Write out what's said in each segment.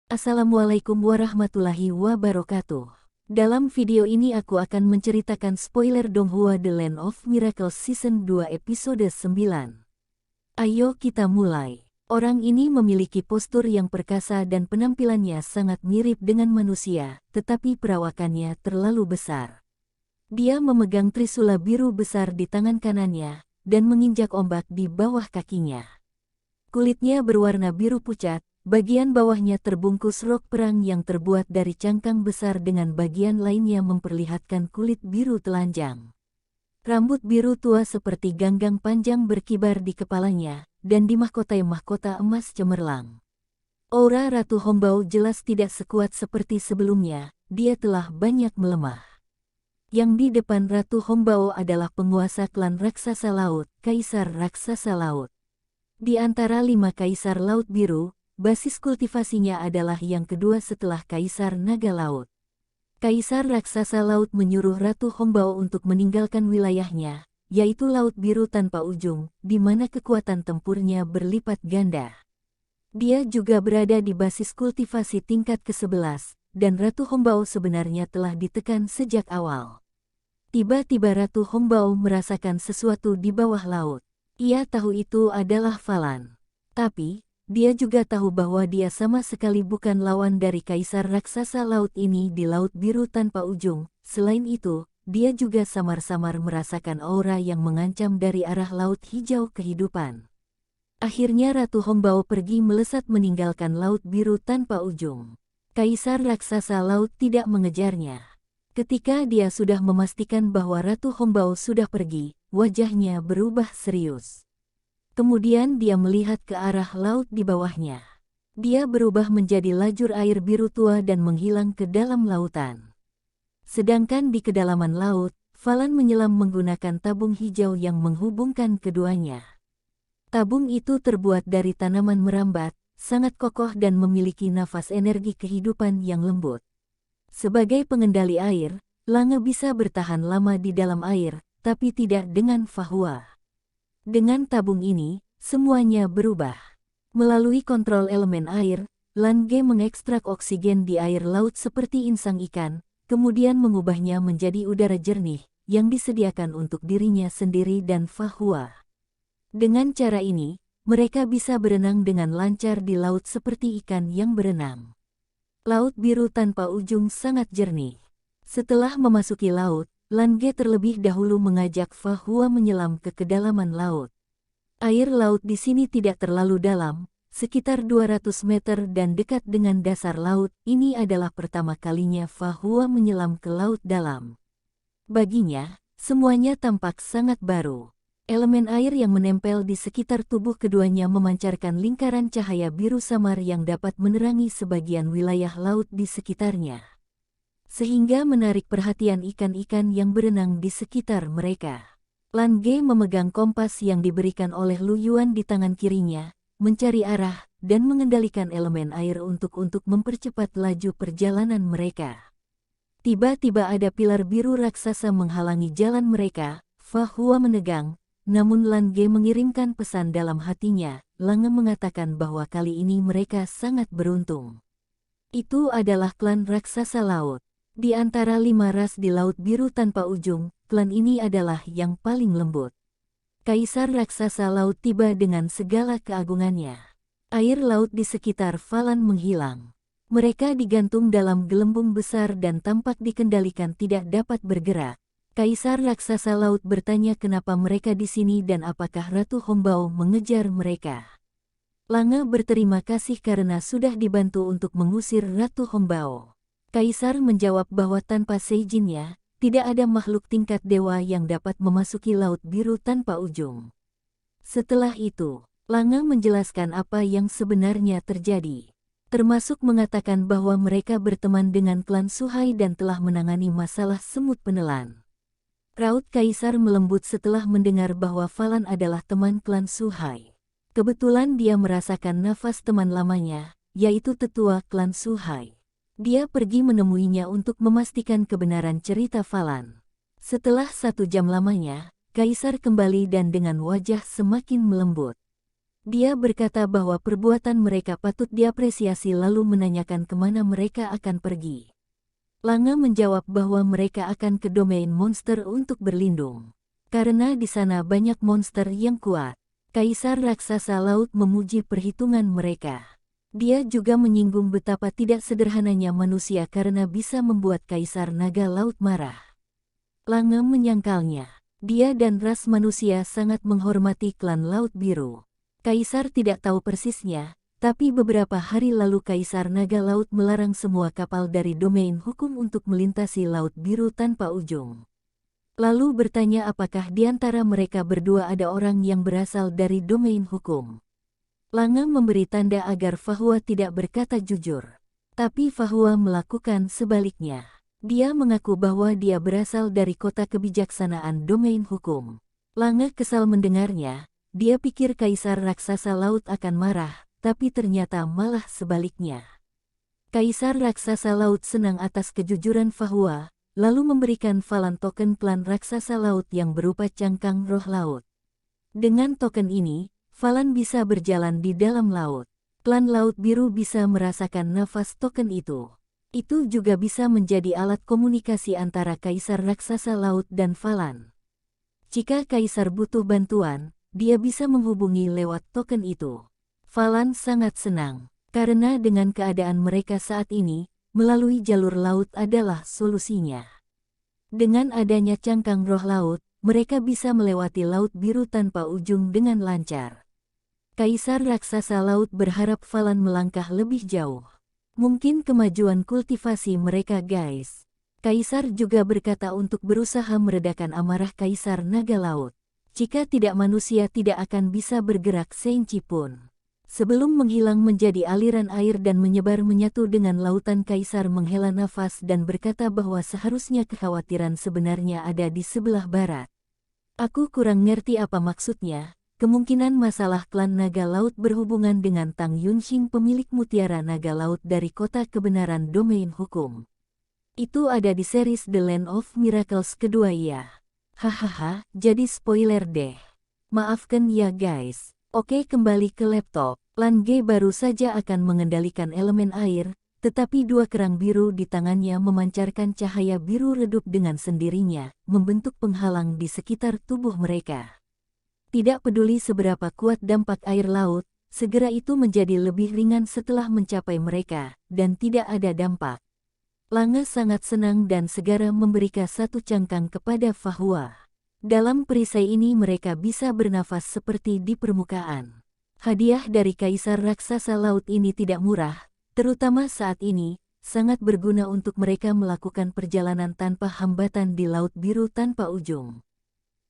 Assalamualaikum warahmatullahi wabarakatuh. Dalam video ini aku akan menceritakan spoiler Donghua The Land of Miracles Season 2 episode 9. Ayo kita mulai. Orang ini memiliki postur yang perkasa dan penampilannya sangat mirip dengan manusia, tetapi perawakannya terlalu besar. Dia memegang trisula biru besar di tangan kanannya, dan menginjak ombak di bawah kakinya. Kulitnya berwarna biru pucat, bagian bawahnya terbungkus rok perang yang terbuat dari cangkang besar dengan bagian lainnya memperlihatkan kulit biru telanjang. Rambut biru tua seperti ganggang panjang berkibar di kepalanya, dan dimahkotai mahkota emas cemerlang. Aura Ratu Hongbao jelas tidak sekuat seperti sebelumnya, dia telah banyak melemah. Yang di depan Ratu Hongbao adalah penguasa klan raksasa laut, Kaisar Raksasa Laut. Di antara 5 Kaisar Laut Biru, basis kultivasinya adalah yang kedua setelah Kaisar Naga Laut. Kaisar Raksasa Laut menyuruh Ratu Hongbao untuk meninggalkan wilayahnya, yaitu Laut Biru tanpa ujung, di mana kekuatan tempurnya berlipat ganda. Dia juga berada di basis kultivasi tingkat ke-11, dan Ratu Hongbao sebenarnya telah ditekan sejak awal. Tiba-tiba Ratu Hongbao merasakan sesuatu di bawah laut. Ia tahu itu adalah Falan. Tapi, dia juga tahu bahwa dia sama sekali bukan lawan dari Kaisar Raksasa Laut ini di Laut Biru tanpa ujung. Selain itu, dia juga samar-samar merasakan aura yang mengancam dari arah Laut Hijau Kehidupan. Akhirnya Ratu Hongbao pergi melesat meninggalkan Laut Biru tanpa ujung. Kaisar Raksasa Laut tidak mengejarnya. Ketika dia sudah memastikan bahwa Ratu Hongbao sudah pergi, wajahnya berubah serius. Kemudian dia melihat ke arah laut di bawahnya. Dia berubah menjadi lajur air biru tua dan menghilang ke dalam lautan. Sedangkan di kedalaman laut, Falan menyelam menggunakan tabung hijau yang menghubungkan keduanya. Tabung itu terbuat dari tanaman merambat, sangat kokoh dan memiliki nafas energi kehidupan yang lembut. Sebagai pengendali air, Lange bisa bertahan lama di dalam air, tapi tidak dengan Fahua. Dengan tabung ini, semuanya berubah. Melalui kontrol elemen air, Lange mengekstrak oksigen di air laut seperti insang ikan, kemudian mengubahnya menjadi udara jernih, yang disediakan untuk dirinya sendiri dan Fahua. Dengan cara ini, mereka bisa berenang dengan lancar di laut seperti ikan yang berenang. Laut Biru tanpa ujung sangat jernih. Setelah memasuki laut, Lange terlebih dahulu mengajak Fahua menyelam ke kedalaman laut. Air laut di sini tidak terlalu dalam, sekitar 200 meter dan dekat dengan dasar laut. Ini adalah pertama kalinya Fahua menyelam ke laut dalam. Baginya, semuanya tampak sangat baru. Elemen air yang menempel di sekitar tubuh keduanya memancarkan lingkaran cahaya biru samar yang dapat menerangi sebagian wilayah laut di sekitarnya, sehingga menarik perhatian ikan-ikan yang berenang di sekitar mereka. Lange memegang kompas yang diberikan oleh Lu Yuan di tangan kirinya, mencari arah, dan mengendalikan elemen air untuk mempercepat laju perjalanan mereka. Tiba-tiba ada pilar biru raksasa menghalangi jalan mereka. Fahua menegang, namun Lange mengirimkan pesan dalam hatinya. Lange mengatakan bahwa kali ini mereka sangat beruntung. Itu adalah klan raksasa laut. Di antara 5 ras di Laut Biru tanpa ujung, klan ini adalah yang paling lembut. Kaisar Raksasa Laut tiba dengan segala keagungannya. Air laut di sekitar Falan menghilang. Mereka digantung dalam gelembung besar dan tampak dikendalikan tidak dapat bergerak. Kaisar Raksasa Laut bertanya kenapa mereka di sini dan apakah Ratu Hongbao mengejar mereka. Lange berterima kasih karena sudah dibantu untuk mengusir Ratu Hongbao. Kaisar menjawab bahwa tanpa seijinnya, tidak ada makhluk tingkat dewa yang dapat memasuki Laut Biru tanpa ujung. Setelah itu, Lange menjelaskan apa yang sebenarnya terjadi, termasuk mengatakan bahwa mereka berteman dengan klan Suhai dan telah menangani masalah semut penelan. Raut Kaisar melembut setelah mendengar bahwa Falan adalah teman klan Suhai. Kebetulan dia merasakan nafas teman lamanya, yaitu tetua klan Suhai. Dia pergi menemuinya untuk memastikan kebenaran cerita Falan. Setelah 1 jam lamanya, Kaisar kembali dan dengan wajah semakin melembut. Dia berkata bahwa perbuatan mereka patut diapresiasi lalu menanyakan kemana mereka akan pergi. Lange menjawab bahwa mereka akan ke domain monster untuk berlindung. Karena di sana banyak monster yang kuat. Kaisar raksasa laut memuji perhitungan mereka. Dia juga menyinggung betapa tidak sederhananya manusia karena bisa membuat Kaisar Naga Laut marah. Lange menyangkalnya. Dia dan ras manusia sangat menghormati klan Laut Biru. Kaisar tidak tahu persisnya, tapi beberapa hari lalu Kaisar Naga Laut melarang semua kapal dari domain hukum untuk melintasi Laut Biru tanpa ujung. Lalu bertanya apakah di antara mereka berdua ada orang yang berasal dari domain hukum. Lange memberi tanda agar Fahua tidak berkata jujur. Tapi Fahua melakukan sebaliknya. Dia mengaku bahwa dia berasal dari kota kebijaksanaan domain hukum. Lange kesal mendengarnya. Dia pikir Kaisar Raksasa Laut akan marah, tapi ternyata malah sebaliknya. Kaisar Raksasa Laut senang atas kejujuran Fahua, lalu memberikan Falan token klan Raksasa Laut yang berupa cangkang roh laut. Dengan token ini, Falan bisa berjalan di dalam laut. Klan Laut Biru bisa merasakan nafas token itu. Itu juga bisa menjadi alat komunikasi antara Kaisar Raksasa Laut dan Falan. Jika Kaisar butuh bantuan, dia bisa menghubungi lewat token itu. Falan sangat senang, karena dengan keadaan mereka saat ini, melalui jalur laut adalah solusinya. Dengan adanya cangkang roh laut, mereka bisa melewati Laut Biru tanpa ujung dengan lancar. Kaisar Raksasa Laut berharap Falan melangkah lebih jauh. Mungkin kemajuan kultivasi mereka guys. Kaisar juga berkata untuk berusaha meredakan amarah Kaisar Naga Laut. Jika tidak manusia tidak akan bisa bergerak seinci pun. Sebelum menghilang menjadi aliran air dan menyebar menyatu dengan lautan, Kaisar menghela nafas dan berkata bahwa seharusnya kekhawatiran sebenarnya ada di sebelah barat. Aku kurang ngerti apa maksudnya. Kemungkinan masalah klan Naga Laut berhubungan dengan Tang Yunxing, pemilik mutiara Naga Laut dari kota kebenaran domain hukum. Itu ada di series The Land of Miracles kedua ya. Hahaha, jadi spoiler deh. Maafkan ya guys. Oke, kembali ke laptop. Lan Ge baru saja akan mengendalikan elemen air, tetapi dua kerang biru di tangannya memancarkan cahaya biru redup dengan sendirinya, membentuk penghalang di sekitar tubuh mereka. Tidak peduli seberapa kuat dampak air laut, segera itu menjadi lebih ringan setelah mencapai mereka, dan tidak ada dampak. Lange sangat senang dan segera memberikan satu cangkang kepada Fahua. Dalam perisai ini mereka bisa bernafas seperti di permukaan. Hadiah dari Kaisar Raksasa Laut ini tidak murah, terutama saat ini, sangat berguna untuk mereka melakukan perjalanan tanpa hambatan di Laut Biru tanpa ujung.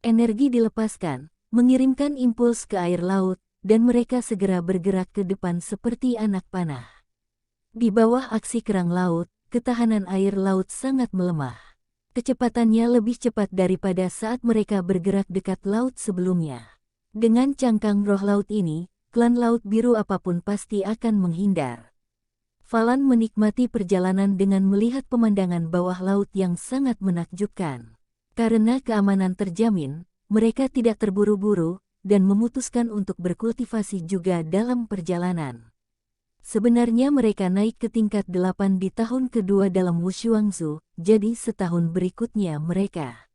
Energi dilepaskan, mengirimkan impuls ke air laut, dan mereka segera bergerak ke depan seperti anak panah. Di bawah aksi kerang laut, ketahanan air laut sangat melemah. Kecepatannya lebih cepat daripada saat mereka bergerak dekat laut sebelumnya. Dengan cangkang roh laut ini, klan Laut Biru apapun pasti akan menghindar. Falan menikmati perjalanan dengan melihat pemandangan bawah laut yang sangat menakjubkan. Karena keamanan terjamin, mereka tidak terburu-buru, dan memutuskan untuk berkultivasi juga dalam perjalanan. Sebenarnya mereka naik ke tingkat 8 di tahun kedua dalam Wushuangzu, jadi setahun berikutnya mereka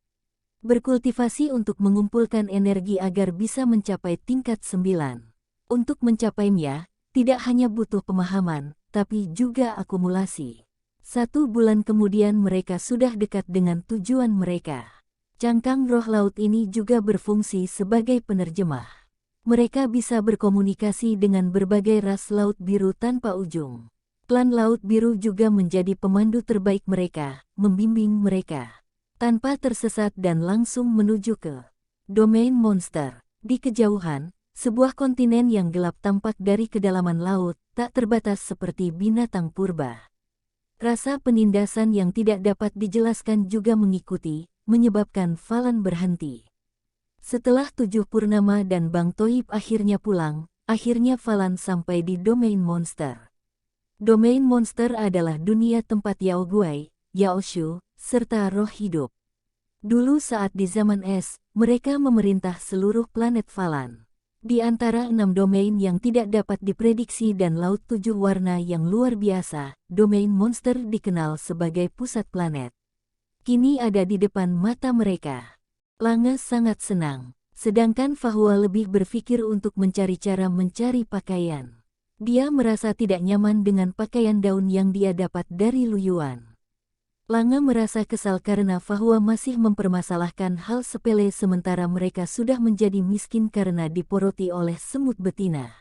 berkultivasi untuk mengumpulkan energi agar bisa mencapai tingkat 9. Untuk mencapainya, tidak hanya butuh pemahaman, tapi juga akumulasi. 1 bulan kemudian mereka sudah dekat dengan tujuan mereka. Cangkang roh laut ini juga berfungsi sebagai penerjemah. Mereka bisa berkomunikasi dengan berbagai ras Laut Biru tanpa ujung. Klan Laut Biru juga menjadi pemandu terbaik mereka, membimbing mereka tanpa tersesat dan langsung menuju ke domain monster. Di kejauhan, sebuah kontinen yang gelap tampak dari kedalaman laut, tak terbatas seperti binatang purba. Rasa penindasan yang tidak dapat dijelaskan juga mengikuti, menyebabkan Falan berhenti. Setelah 7 purnama dan Bang Toib akhirnya pulang, akhirnya Falan sampai di domain monster. Domain monster adalah dunia tempat Yao Guai, Yao Shu, serta roh hidup. Dulu saat di zaman es, mereka memerintah seluruh planet Falan. Di antara 6 domain yang tidak dapat diprediksi dan laut 7 warna yang luar biasa, domain monster dikenal sebagai pusat planet. Kini ada di depan mata mereka. Lange sangat senang, sedangkan Fahua lebih berpikir untuk mencari cara mencari pakaian. Dia merasa tidak nyaman dengan pakaian daun yang dia dapat dari Lu Yuan. Lange merasa kesal karena Fahua masih mempermasalahkan hal sepele sementara mereka sudah menjadi miskin karena diporoti oleh semut betina.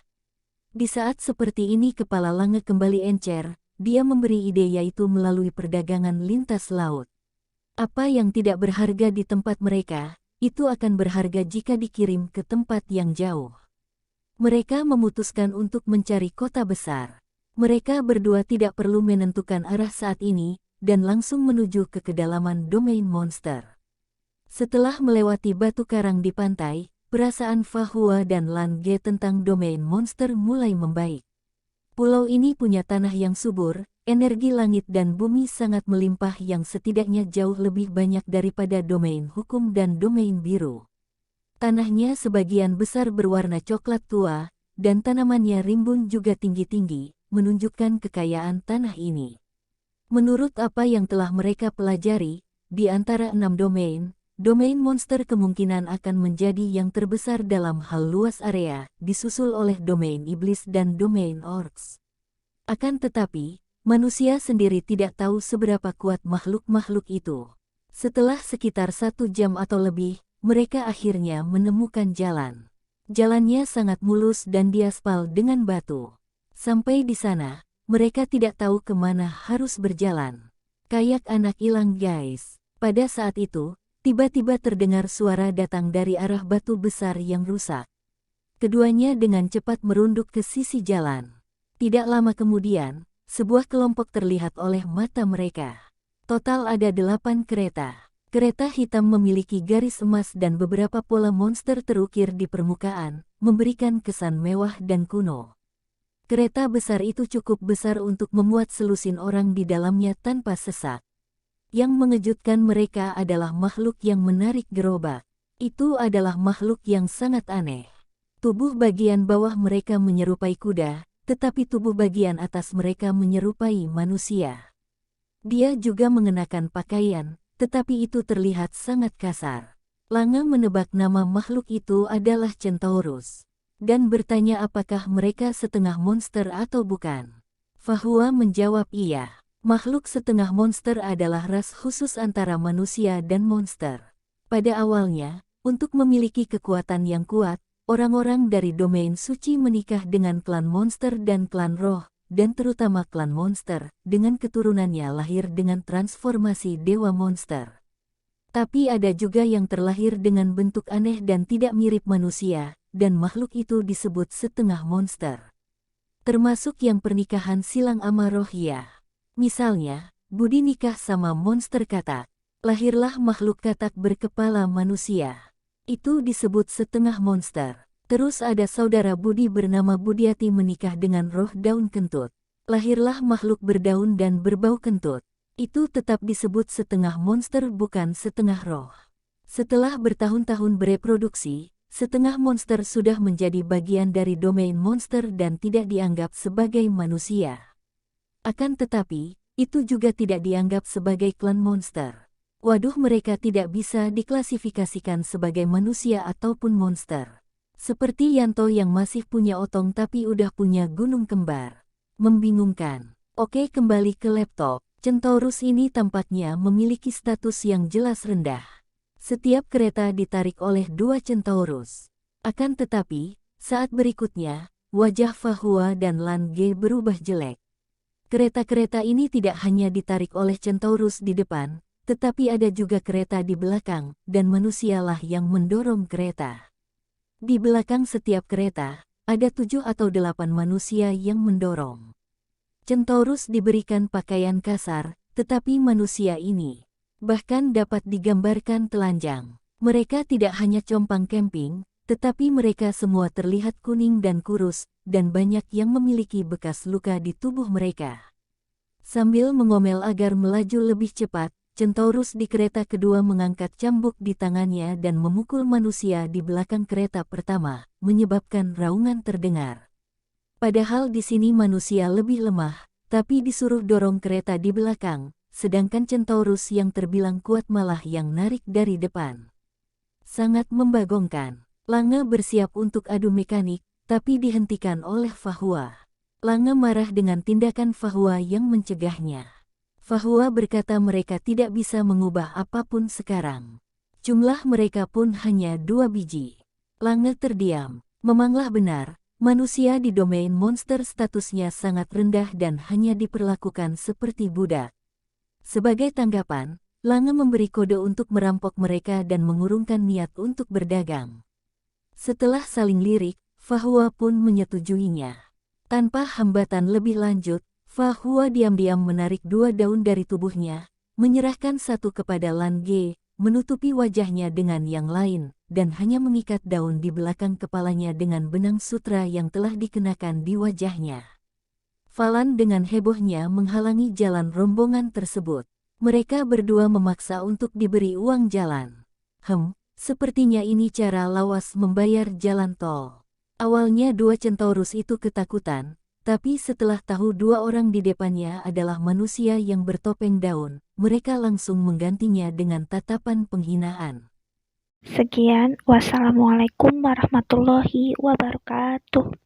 Di saat seperti ini kepala Lange kembali encer, dia memberi ide yaitu melalui perdagangan lintas laut. Apa yang tidak berharga di tempat mereka, itu akan berharga jika dikirim ke tempat yang jauh. Mereka memutuskan untuk mencari kota besar. Mereka berdua tidak perlu menentukan arah saat ini, dan langsung menuju ke kedalaman domain monster. Setelah melewati batu karang di pantai, perasaan Fahua dan Lan Ge tentang domain monster mulai membaik. Pulau ini punya tanah yang subur, energi langit dan bumi sangat melimpah yang setidaknya jauh lebih banyak daripada domain hukum dan domain biru. Tanahnya sebagian besar berwarna coklat tua, dan tanamannya rimbun juga tinggi-tinggi, menunjukkan kekayaan tanah ini. Menurut apa yang telah mereka pelajari, di antara 6 domain monster kemungkinan akan menjadi yang terbesar dalam hal luas area, disusul oleh domain iblis dan domain orcs. Akan tetapi, manusia sendiri tidak tahu seberapa kuat makhluk-makhluk itu. Setelah sekitar 1 jam atau lebih, mereka akhirnya menemukan jalan. Jalannya sangat mulus dan diaspal dengan batu. Sampai di sana, mereka tidak tahu kemana harus berjalan. Kayak anak hilang guys. Pada saat itu, tiba-tiba terdengar suara datang dari arah batu besar yang rusak. Keduanya dengan cepat merunduk ke sisi jalan. Tidak lama kemudian, sebuah kelompok terlihat oleh mata mereka. Total ada 8 kereta. Kereta hitam memiliki garis emas dan beberapa pola monster terukir di permukaan, memberikan kesan mewah dan kuno. Kereta besar itu cukup besar untuk memuat selusin orang di dalamnya tanpa sesak. Yang mengejutkan mereka adalah makhluk yang menarik gerobak. Itu adalah makhluk yang sangat aneh. Tubuh bagian bawah mereka menyerupai kuda, tetapi tubuh bagian atas mereka menyerupai manusia. Dia juga mengenakan pakaian, tetapi itu terlihat sangat kasar. Lange menebak nama makhluk itu adalah Centaurus, dan bertanya apakah mereka setengah monster atau bukan. Fahua menjawab iya. Makhluk setengah monster adalah ras khusus antara manusia dan monster. Pada awalnya, untuk memiliki kekuatan yang kuat, orang-orang dari domain suci menikah dengan klan monster dan klan roh, dan terutama klan monster, dengan keturunannya lahir dengan transformasi dewa monster. Tapi ada juga yang terlahir dengan bentuk aneh dan tidak mirip manusia, dan makhluk itu disebut setengah monster. Termasuk yang pernikahan silang ama roh ya. Misalnya, Budi nikah sama monster katak. Lahirlah makhluk katak berkepala manusia. Itu disebut setengah monster. Terus ada saudara Budi bernama Budiati menikah dengan roh daun kentut. Lahirlah makhluk berdaun dan berbau kentut. Itu tetap disebut setengah monster bukan setengah roh. Setelah bertahun-tahun bereproduksi, setengah monster sudah menjadi bagian dari domain monster dan tidak dianggap sebagai manusia. Akan tetapi, itu juga tidak dianggap sebagai klan monster. Waduh, mereka tidak bisa diklasifikasikan sebagai manusia ataupun monster. Seperti Yanto yang masih punya otong tapi udah punya gunung kembar. Membingungkan. Oke, kembali ke laptop. Centaurus ini tampaknya memiliki status yang jelas rendah. Setiap kereta ditarik oleh 2 Centaurus. Akan tetapi, saat berikutnya, wajah Fahua dan Lan Ge berubah jelek. Kereta-kereta ini tidak hanya ditarik oleh Centaurus di depan, tetapi ada juga kereta di belakang, dan manusialah yang mendorong kereta. Di belakang setiap kereta, ada 7 atau 8 manusia yang mendorong. Centaurus diberikan pakaian kasar, tetapi manusia ini bahkan dapat digambarkan telanjang. Mereka tidak hanya compang camping, tetapi mereka semua terlihat kuning dan kurus, dan banyak yang memiliki bekas luka di tubuh mereka. Sambil mengomel agar melaju lebih cepat, Centaurus di kereta kedua mengangkat cambuk di tangannya dan memukul manusia di belakang kereta pertama, menyebabkan raungan terdengar. Padahal di sini manusia lebih lemah, tapi disuruh dorong kereta di belakang, sedangkan Centaurus yang terbilang kuat malah yang narik dari depan. Sangat membagongkan. Lange bersiap untuk adu mekanik, tapi dihentikan oleh Fahua. Lange marah dengan tindakan Fahua yang mencegahnya. Fahua berkata mereka tidak bisa mengubah apapun sekarang. Jumlah mereka pun hanya 2 biji. Lange terdiam. Memanglah benar, manusia di domain monster statusnya sangat rendah dan hanya diperlakukan seperti budak. Sebagai tanggapan, Lange memberi kode untuk merampok mereka dan mengurungkan niat untuk berdagang. Setelah saling lirik, Fahua pun menyetujuinya. Tanpa hambatan lebih lanjut, Fahua diam-diam menarik 2 daun dari tubuhnya, menyerahkan satu kepada Lan Ge, menutupi wajahnya dengan yang lain, dan hanya mengikat daun di belakang kepalanya dengan benang sutra yang telah dikenakan di wajahnya. Falan dengan hebohnya menghalangi jalan rombongan tersebut. Mereka berdua memaksa untuk diberi uang jalan. Sepertinya ini cara lawas membayar jalan tol. Awalnya 2 Centaurus itu ketakutan, tapi setelah tahu 2 orang di depannya adalah manusia yang bertopeng daun, mereka langsung menggantinya dengan tatapan penghinaan. Sekian, wassalamualaikum warahmatullahi wabarakatuh.